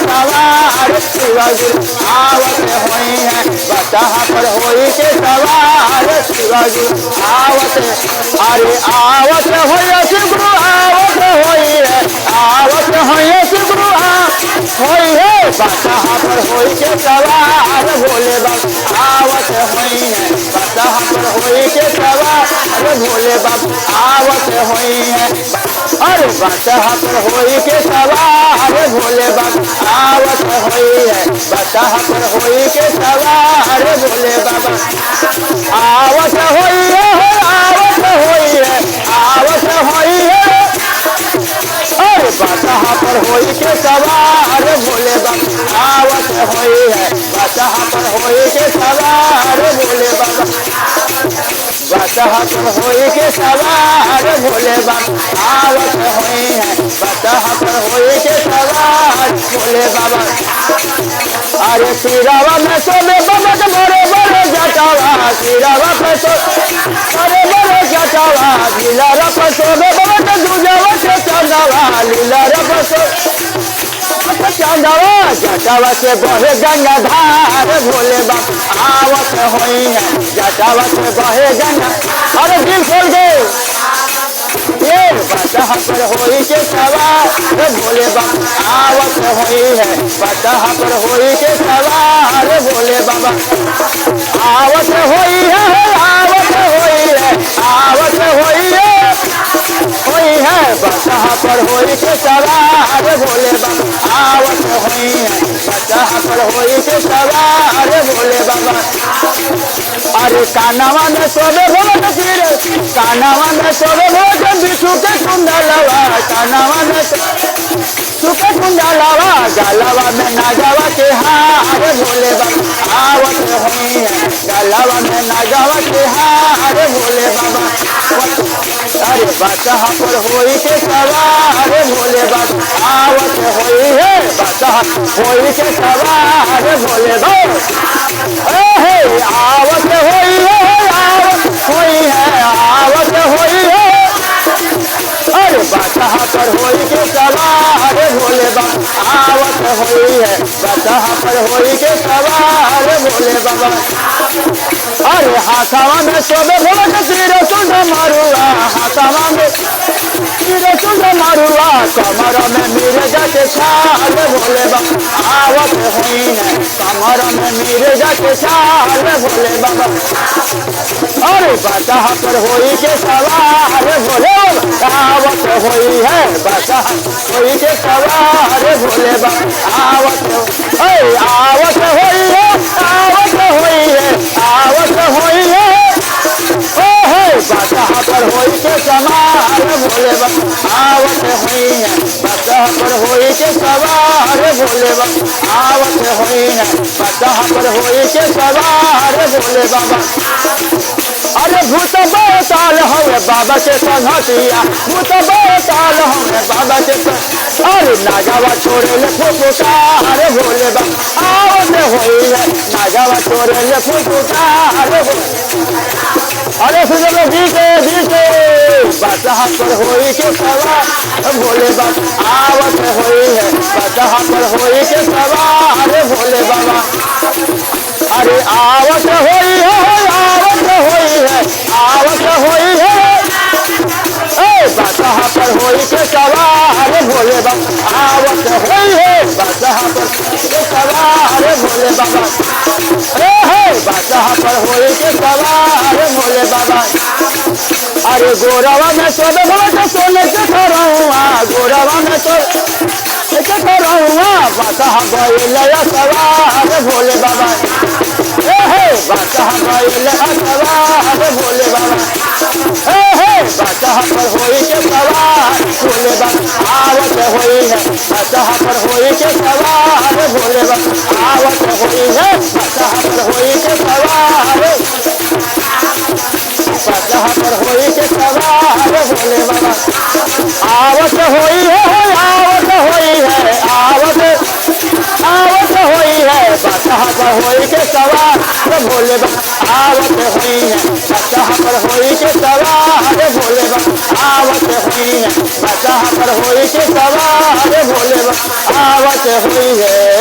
सवार शिवाजी आवत होई है बसहा पर होई के सवार शिवाजी आवत अरे आवत होई शिवगुरु आवत होई है आवत होई शिवगुरु होई है बसहा पर होई के सवार भोले बाबा आवत होई है बसहा पर होई के सवार भोले बाबा आवत होई है अरे बसहा पर होई के सवार भोले बाबा आवत होई है बसहा पर होई के सवार भोले बाबा आवत होई है आवत होई है आवत होई है अरे बसहा पर होई के सवार भोले बाबा आवत होई है बसहा पर होई के सवार भोले बाबा बसहा पर होई के सवार भोले बाबा आवत होई है बसहा पर होई के सवार भोले बाबा अरे सिरावा में सोले बाबा के बड़े बड़े जटावा सिरावा पे सो बड़े बड़े जटावा लीला रप सोले बाबा के दूजावा के चंदावा लीला रप सो चंदावा जटावा से बहे गंगा धार भोले बाबा आवत होई है जटावा से बहे गंगा अरे दिल खोल दे ये बसहा पर होई के सवार भोले बाबा आवत होई है बसहा पर होई के सवार भोले बाबा आवत होई है आवत होई है आवत होई है बसहा पर होई के सवार भोले बाबा आवत होई है बसहा पर होई के सवार भोले बाबा अरे कानावा में सोबे भोग तीर कानावा में सोबे भोग विष्णु के कुंडलवा कानावा में सुके कुंडलवा गलवा में नागवा के हार भोले बाबा आवत होई है गलवा में नागवा के हार भोले बाबा अरे बसहा पर होई के सवार भोले बाबा आवत होई है बसहा होई के सवार भोले बाबा आवत होई है आवत होई है आवत होई है अरे बसहा पर होई के सवार भोले बाबा आवत होई है बसहा पर होई के सवार भोले बाबा अरे हाथावा में सोबे भोग तीर सुंद मारुआ हाथावा में तीर सुंद मारुआ कमर में मिर्जा के छाल भोले बाबा आवत होई है कमर में मिर्जा के छाल भोले बाबा अरे बसहा पर होई के सवार भोले आवत होई है बसहा होई के सवार भोले बाबा आवत आवत होई है आवत होई है आवत होई है बसहा पर होई के सवार भोले बाबा आवत होई है बसहा पर होई के सवार भोले बाबा आवत होई है बसहा पर होई के सवार भोले बाबा अरे भूत बताल हवे बाबा के संघतिया भूत बताल हवे बाबा के अरे नागावा छोड़े ले फुफुकार भोले बाबा आवत होई है नागावा छोड़े ले फुफुकार अरे सुनो जीते बसहा पर होई के सवार भोले बाबा आवत होई है बसहा पर होई के सवार भोले बाबा अरे आवत होई है आवत होई है आवत होई है बसहा पर होई के सवार भोले बाबा आवत होई है बसहा पर के सवार भोले बाबा बसहा पर होई के सवार भोले बाबा अरे गोरवा में सोबे भोग सोने के खरौआ गोरवा में सोने के खरौआ बसहा गइल सवार भोले बाबा बसहा गइल सवार भोले बाबा बसहा पर होई के सवार भोले बाबा आवत होई है बसहा पर होई के सवार भोले बाबा आवत होई है बसहा पर होई के सवार बसहा पर होई के सवार भोले बाबा आवत होई है आवत होई है आवत आवत होई है बसहा पर होई के सवार भोले बाबा आवत होई है बसहा पर होई के सवार भोले बाबा आवत हुई है बसहा पर होई के सवार भोले बाबा आवत हुई है।